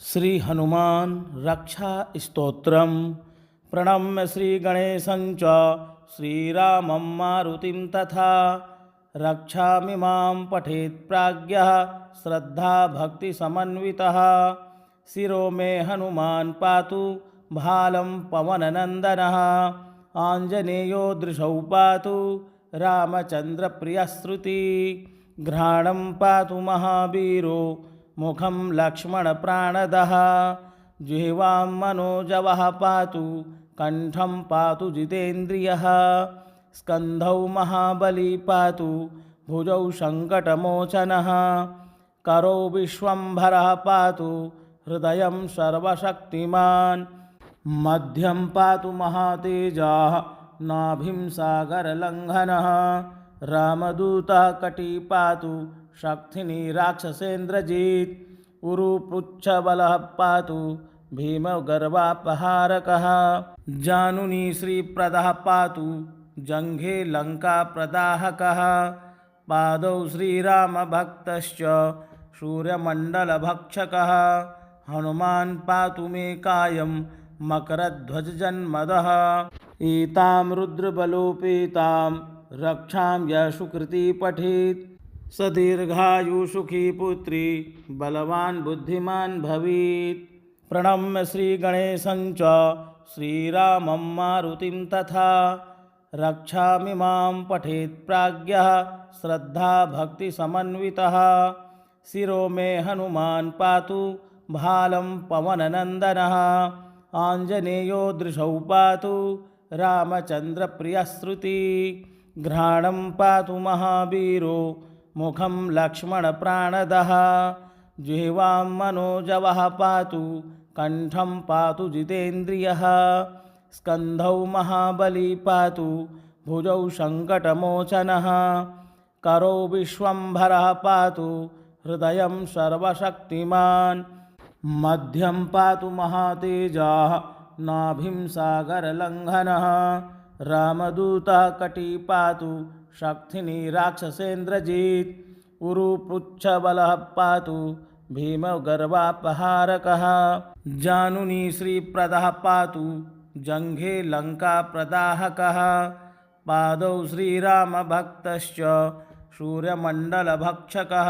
श्री हनुमान रक्षा स्तोत्रम। प्रणम्य श्री गणेशं च श्रीरामं मारुतिं तथा रक्षामि मां पठेत् प्राज्ञः श्रद्धा भक्ति समन्वितः। शिरो मे हनुमान पातु भालं पवननन्दनः। आञ्जनेयो दृशौ पातु रामचन्द्र प्रियश्रुति। घ्राणं पातु महावीरो मुखं लक्ष्मणप्राणदः। जिह्वां मनोजवः पातु कंठं पातु जितेन्द्रियः। स्कन्धौ महाबली पातु भुजौ सङ्कटमोचनः। करौ विश्वम्भरः पातु हृदयं सर्वशक्तिमान्। मध्यं पातु महातेजः नाभिं सागरलङ्घनः। रामदूतः कटी पातु शक्तिनी राक्षसेन्द्रजित्। उरुपुच्छबलः पातु भीमगर्वापहारकः। जानुनी श्रीप्रदः पातु जङ्घे लङ्काप्रदाहकः। पादौ श्रीरामभक्तश्च सूर्यमण्डलभक्षकः। हनुमान् पातु मे कायं मकरध्वजजन्मदः। एतां रुद्रबलोपेतां रक्षां यः सुकृती पठेत् स दीर्घायुसुखी पुत्री बलवान् बुद्धिमान् भवेत्। प्रणम्य श्रीगणेशं च श्रीरामं मारुतिं तथा रक्षामि मां पठेत् प्राज्ञः श्रद्धा भक्ति समन्वितः। शिरो मे हनुमान पातु भालं पवननन्दनः। आञ्जनेयो दृशौ पातु रामचन्द्र प्रियश्रुति। घ्राणं पातु महावीरो मुखं लक्ष्मणप्राणदः। जिह्वां मनोजवः पातु कंठं पातु जितेन्द्रियः। स्कन्धौ महाबली पातु भुजौ सङ्कटमोचनः। करौ विश्वम्भरः पातु हृदयं सर्वशक्तिमान्। मध्यं पातु महातेजः नाभिं सागरलङ्घनः। रामदूतः कटी पातु शक्तिनी राक्षसेन्द्रजित्। उरुपुच्छबलः पातु भीमगर्वापहारकः। जानुनी श्रीप्रदः पातु जङ्घे लङ्काप्रदाहकः। पादौ श्रीरामभक्तश्च सूर्यमण्डलभक्षकः।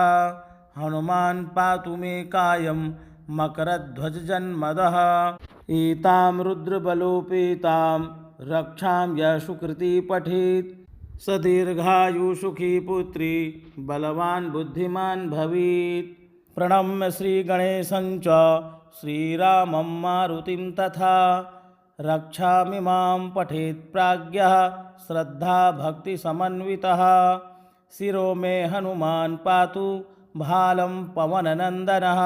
हनुमान् पातु मे कायं मकरध्वजजन्मदः। एतां रुद्रबलोपेतां रक्षां यः सुकृती पठेत् स दीर्घायुसुखी पुत्री बलवान् बुद्धिमान् भवेत्। प्रणम्य श्रीगणेशं च श्रीरामं मारुतिं तथा रक्षामि मां पठेत् प्राज्ञः श्रद्धा भक्ति समन्वितः। शिरो मे हनुमान पातु भालं पवननन्दनः।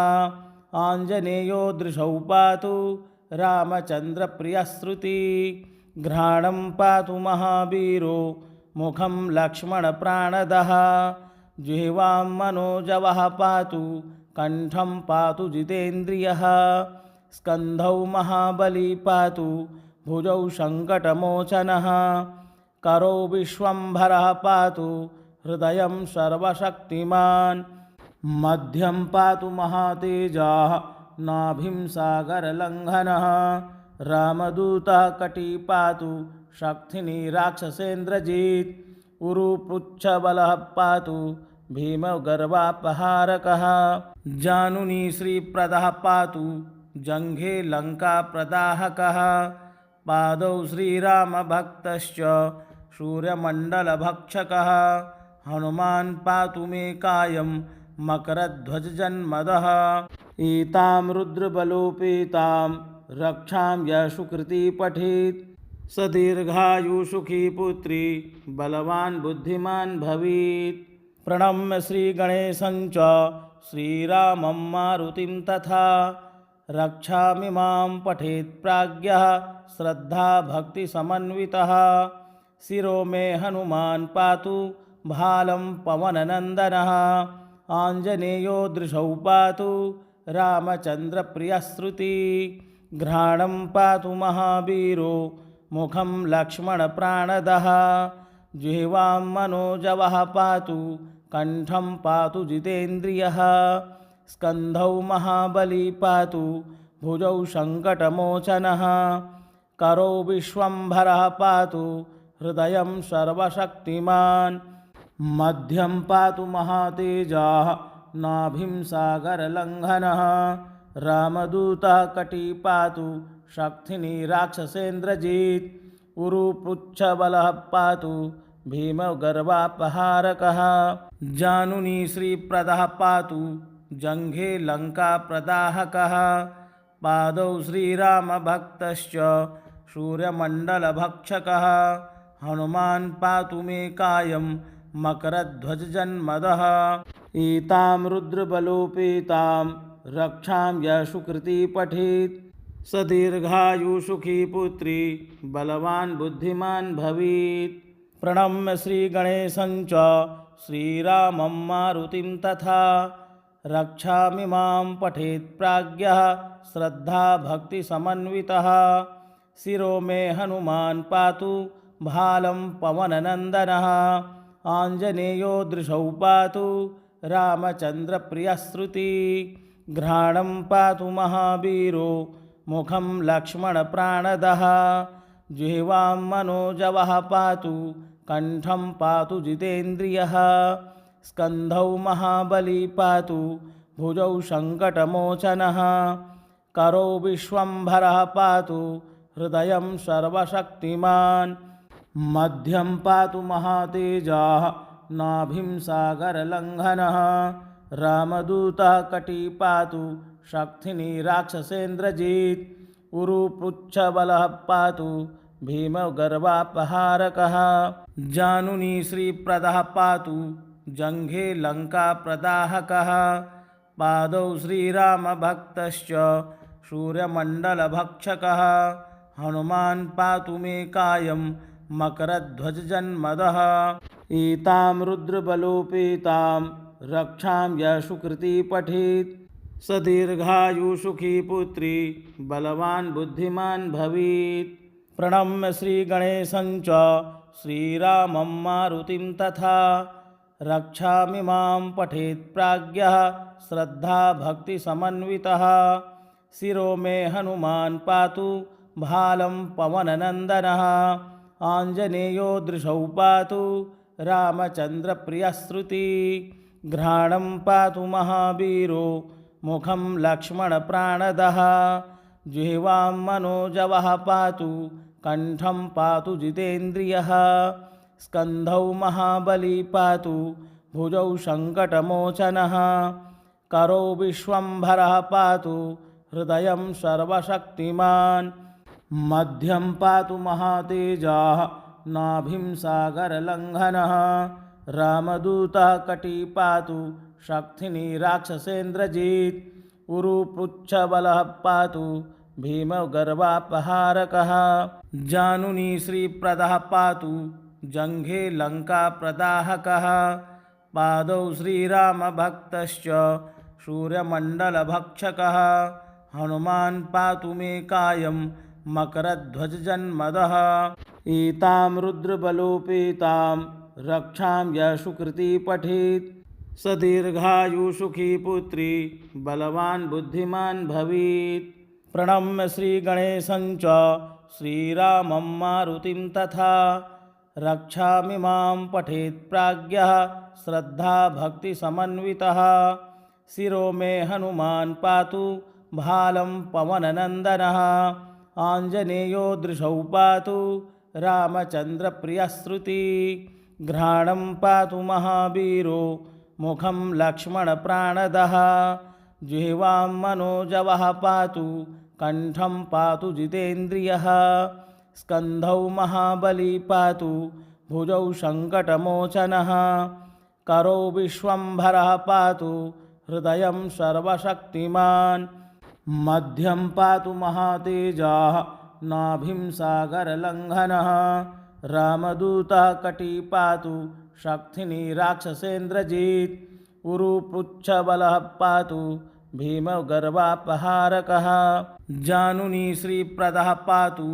आञ्जनेयो दृशौ पातु रामचन्द्र प्रियश्रुति। घ्राणं पातु महावीरो मुखं लक्ष्मणप्राणदः। जिह्वां मनोजवः पातु कंठं पातु जितेन्द्रियः। स्कन्धौ महाबली पातु भुजौ सङ्कटमोचनः। करौ विश्वम्भरः पातु हृदयं सर्वशक्तिमान्। मध्यं पातु महातेजः नाभिं सागरलङ्घनः। रामदूतः कटी पातु शक्तिनी राक्षसेन्द्रजित्। उरुपुच्छबलः पातु भीमगर्वापहारकः। जानुनी श्रीप्रदः पातु जङ्घे लङ्काप्रदाहकः। पादौ श्रीरामभक्तश्च सूर्यमण्डलभक्षकः। हनुमान् पातु मे कायं मकरध्वजजन्मदः। एतां रुद्रबलोपेतां रक्षां यः सुकृती पठेत् स दीर्घायुसुखी पुत्री बलवान् बुद्धिमान् भवेत्। प्रणम्य श्रीगणेशं च श्रीरामं मारुतिं तथा रक्षामि मां पठेत् प्राज्ञः श्रद्धा भक्ति समन्वितः। शिरो मे हनुमान पातु भालं पवननन्दनः। आञ्जनेयो दृशौ पातु रामचन्द्र प्रियश्रुति। घ्राणं पातु महावीरो मुखं लक्ष्मणप्राणदः। जिह्वां मनोजवः पातु कंठं पातु जितेन्द्रियः। स्कन्धौ महाबली पातु भुजौ सङ्कटमोचनः करौ विश्वम्भरः पातु हृदयं सर्वशक्तिमान् मध्यं पातु महातेजः नाभिं सागरलङ्घनः रामदूतः कटी पातु शक्तिनी राक्षसेन्द्रजित् उरुपुच्छबलः पातु भीमगर्वापहारकः जानुनी श्रीप्रदः पातु जङ्घे लङ्काप्रदाहकः पादौ श्रीरामभक्तश्च सूर्यमण्डलभक्षकः हनुमान् पातु मे कायं मकरध्वजजन्मदः एतां रुद्रबलोपेतां रक्षां यः सुकृती पठेत् स दीर्घायुसुखी पुत्री बलवान् बुद्धिमान् भवेत्। प्रणम्य श्रीगणेशं च श्रीरामं मारुतिं तथा रक्षामि मां पठेत् प्राज्ञः श्रद्धा भक्तिसमन्वितः शिरो मे हनुमान् पातु भालं पवननन्दनः आञ्जनेयो दृशौ पातु रामचन्द्रप्रियश्रुति घ्राणं पातु महावीरो मुखं लक्ष्मणप्राणदः जिह्वां मनोजवः पातु कण्ठं पातु जितेन्द्रियः स्कन्धौ महाबली पातु भुजौ सङ्कटमोचनः करौ विश्वम्भरः पातु हृदयं सर्वशक्तिमान् मध्यं पातु महातेजः नाभिं सागरलङ्घनः रामदूतः कटी पातु शक्तिनी राक्षसेन्द्रजित् उरुपुच्छबलः पातु भीमगर्वापहारकः जानुनी श्रीप्रदः पातु जङ्घे लङ्काप्रदाहकः पादौ श्रीरामभक्तश्च सूर्यमण्डलभक्षकः हनुमान् पातु मे कायं मकरध्वजजन्मदः एतां रुद्रबलोपेतां रक्षां यः सुकृती पठेत् स दीर्घायुसुखी पुत्री बलवान् बुद्धिमान् भवेत्। प्रणम्य श्रीगणेशं च श्रीरामं मारुतिं तथा रक्षामि मां पठेत् प्राज्ञः श्रद्धा भक्तिसमन्वितः शिरो मे हनुमान् पातु भालं पवननन्दनः आञ्जनेयो दृशौ पातु रामचन्द्रप्रियश्रुति घ्राणं पातु महावीरो मुखं लक्ष्मणप्राणदः जिह्वां मनोजवः पातु कण्ठं पातु जितेन्द्रियः स्कन्धौ महाबली पातु भुजौ सङ्कटमोचनः करौ विश्वम्भरः पातु हृदयं सर्वशक्तिमान् मध्यं पातु महातेजः नाभिं सागरलङ्घनः रामदूतः कटी पातु शक्तिनी राक्षसेन्द्रजित् उरुपुच्छबलः पातु भीमगर्वापहारकः जानुनी श्रीप्रदः पातु जङ्घे लङ्काप्रदाहकः पादौ श्रीरामभक्तश्च सूर्यमण्डलभक्षकः हनुमान् पातु मे कायं मकरध्वजजन्मदः एतां रुद्रबलोपेतां रक्षां यः सुकृती पठेत् स दीर्घायुसुखी पुत्री बलवान् बुद्धिमान् भवेत्। प्रणम्य श्रीगणेशं च श्रीरामं मारुतिं तथा रक्षामि मां पठेत् प्राज्ञः श्रद्धा भक्तिसमन्वितः शिरो मे हनुमान् पातु भालं पवननन्दनः आञ्जनेयो दृशौ पातु रामचन्द्रप्रियश्रुति घ्राणं पातु महावीरो मुखं लक्ष्मणप्राणदः जिह्वां मनोजवः पातु कण्ठं पातु जितेन्द्रियः स्कन्धौ महाबली पातु भुजौ सङ्कटमोचनः करौ विश्वम्भरः पातु हृदयं सर्वशक्तिमान् मध्यं पातु महातेजः नाभिं सागरलङ्घनः रामदूतः कटी पातु शक्तिनी राक्षसेन्द्रजित् उरुपुच्छबलः पातु भीमगर्वापहारकः जानुनी श्रीप्रदः पातु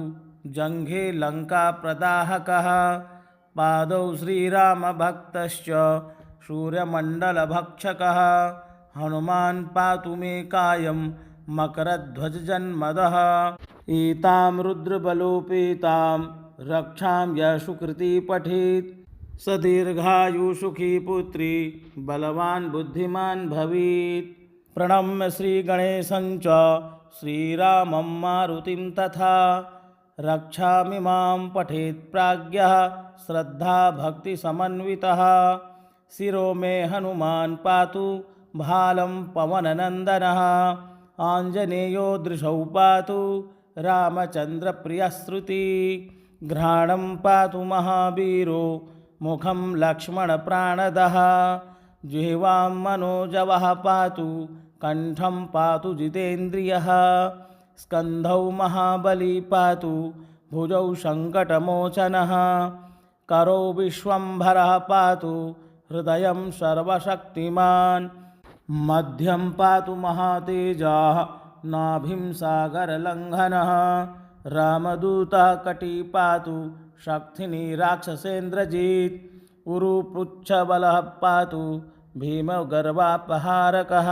जङ्घे लङ्काप्रदाहकः पादौ श्रीरामभक्तश्च सूर्यमण्डलभक्षकः हनुमान् पातु मे कायं मकरध्वजजन्मदः एतां रुद्रबलोपेतां रक्षां यः सुकृती पठेत् स दीर्घायुसुखी पुत्री बलवान् बुद्धिमान् भवेत्। प्रणम्य श्रीगणेशं च श्रीरामं मारुतिं तथा रक्षामि मां पठेत् प्राज्ञः श्रद्धाभक्तिसमन्वितः। शिरो मे हनुमान् पातु भालं पवननन्दनः आञ्जनेयो दृशौ पातु रामचन्द्रप्रियश्रुति। घ्राणं पातु महावीरो मुखं लक्ष्मणप्राणदः जिह्वां मनोजवः पातु कण्ठं पातु जितेन्द्रियः। स्कन्धौ महाबली पातु भुजौ सङ्कटमोचनः करौ विश्वम्भरः पातु हृदयं सर्वशक्तिमान्। मध्यं पातु महातेजः नाभिं सागरलङ्घनः रामदूतः कटी पातु शक्तिनी राक्षसेन्द्रजित्। उरुपुच्छबलः पातु भीमगर्वापहारकः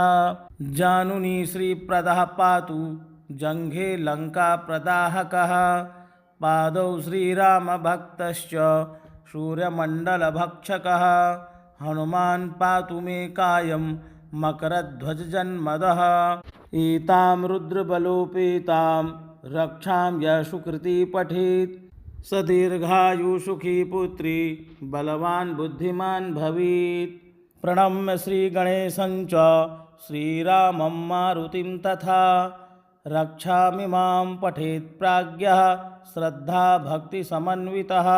जानुनी श्रीप्रदः पातु जङ्घे लङ्काप्रदाहकः। पादौ श्रीरामभक्तश्च सूर्यमण्डलभक्षकः हनुमान् पातु मे कायं मकरध्वजजन्मदः एतां रुद्रबलोपेतां रक्षां यः सुकृती पठेत् स दीर्घायुसुखी पुत्री बलवान् बुद्धिमान् भवेत्। प्रणम्य श्रीगणेशं च श्रीरामं मारुतिं तथा रक्षामि मां पठेत् प्राज्ञः श्रद्धाभक्तिसमन्वितः।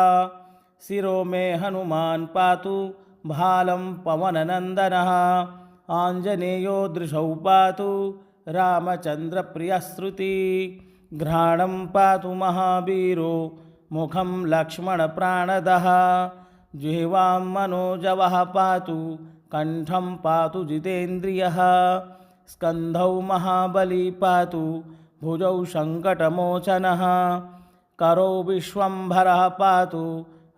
शिरो मे हनुमान् पातु भालं पवननन्दनः आञ्जनेयो दृशौ पातु रामचन्द्रप्रियश्रुति। घ्राणं पातु महावीरो मुखं लक्ष्मणप्राणदः जिह्वां मनोजवः पातु कण्ठं पातु जितेन्द्रियः। स्कन्धौ महाबली पातु भुजौ सङ्कटमोचनः करौ विश्वम्भरः पातु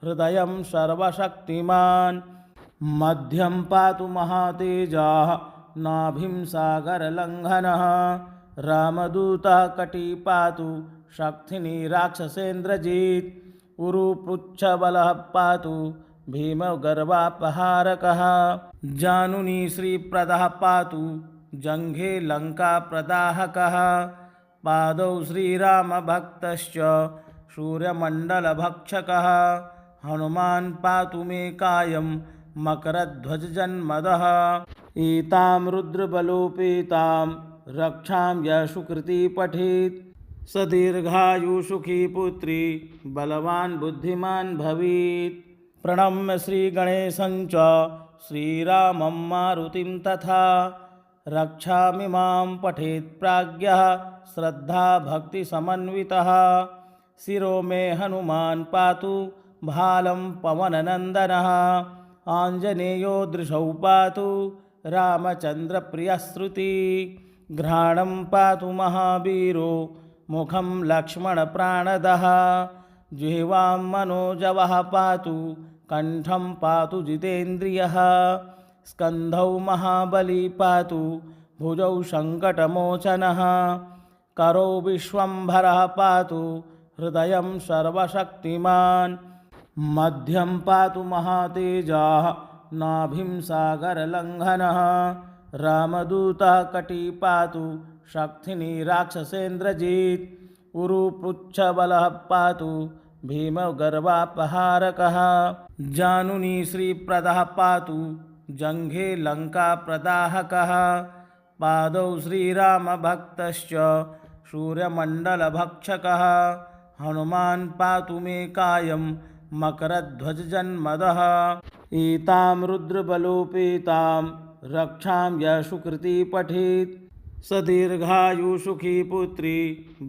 हृदयं सर्वशक्तिमान्। मध्यं पातु महातेजः नाभिं सागरलङ्घनः रामदूतः कटी पातु शक्तिनी राक्षसेन्द्रजित्। उरुपुच्छबलः पातु भीमगर्वापहारकः जानुनी श्रीप्रदः पातु जङ्घे लङ्काप्रदाहकः। पादौ श्रीरामभक्तश्च सूर्यमण्डलभक्षकः हनुमान् पातु मे कायं मकरध्वजजन्मदः एतां रुद्रबलोपेतां रक्षां यः सुकृती पठेत् स दीर्घायुसुखी पुत्री बलवान् बुद्धिमान् भवेत्। प्रणम्य श्रीगणेशं च श्रीरामं मारुतिं तथा रक्षामि मां पठेत् प्राज्ञः श्रद्धाभक्तिसमन्वितः। शिरो मे हनुमान् पातु भालं पवननन्दनः आञ्जनेयो दृशौ पातु रामचन्द्रप्रियश्रुति। घ्राणं पातु महावीरो मुखं लक्ष्मणप्राणदः जिह्वां मनोजवः पातु कण्ठं पातु जितेन्द्रियः। स्कन्धौ महाबली पातु भुजौ सङ्कटमोचनः करौ विश्वम्भरः पातु हृदयं सर्वशक्तिमान्। मध्यं पातु महातेजः नाभिं सागरलङ्घनः रामदूतः कटी पातु शक्तिनी राक्षसेन्द्रजित्। उरुपुच्छबलः पातु भीमगर्वापहारकः जानुनी श्रीप्रदः पातु जङ्घे लङ्काप्रदाहकः। पादौ श्रीरामभक्तश्च सूर्यमण्डलभक्षकः हनुमान् पातु मे कायं मकरध्वजजन्मदः एतां रुद्रबलोपेतां रक्षां यः सुकृती पठेत् स दीर्घायुसुखी पुत्री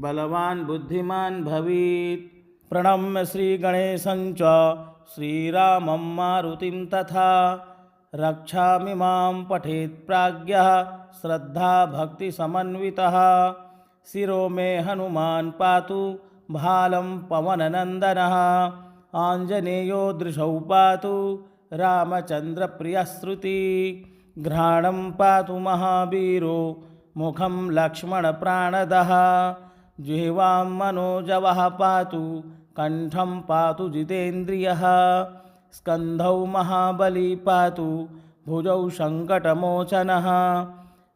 बलवान् बुद्धिमान् भवेत्। प्रणम्य श्रीगणेशं च श्रीरामं मारुतिं तथा रक्षामि मां पठेत् प्राज्ञः श्रद्धाभक्तिसमन्वितः। शिरो मे हनुमान् पातु भालं पवननन्दनः आञ्जनेयो दृशौ पातु रामचन्द्रप्रियश्रुति। घ्राणं पातु महावीरो मुखं लक्ष्मणप्राणदः जिह्वां मनोजवः पातु कण्ठं पातु जितेन्द्रियः स्कन्धौ महाबली पातु भुजौ सङ्कटमोचनः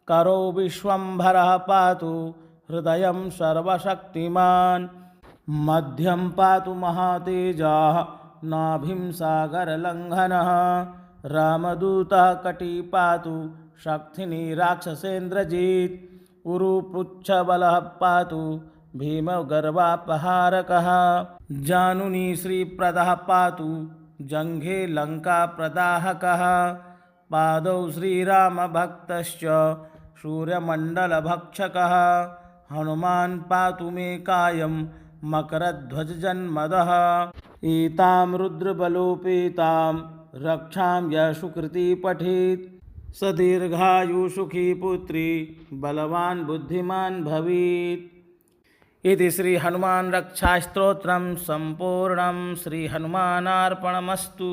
करौ विश्वम्भरः पातु हृदयं सर्वशक्तिमान् मध्यं पातु महातेजः नाभिं सागरलङ्घनः रामदूतः कटी पातु शक्तिनी राक्षसेन्द्रजित् उरुपृच्छबलः पातु भीमगर्वापहारकः जानुनी श्रीप्रदः पातु जङ्घे लङ्काप्रदाहकः पादौ श्रीरामभक्तश्च सूर्यमण्डलभक्षकः हनुमान् पातु मे कायं मकरध्वजजन्मदः एतां रुद्रबलोपेतां रक्षां यः सुकृती पठेत् स दीर्घायुसुखी पुत्री बलवान् बुद्धिमान् भवेत्। इति श्री हनुमान रक्षास्तोत्रं सम्पूर्णं। श्री हनुमानार्पणमस्तु।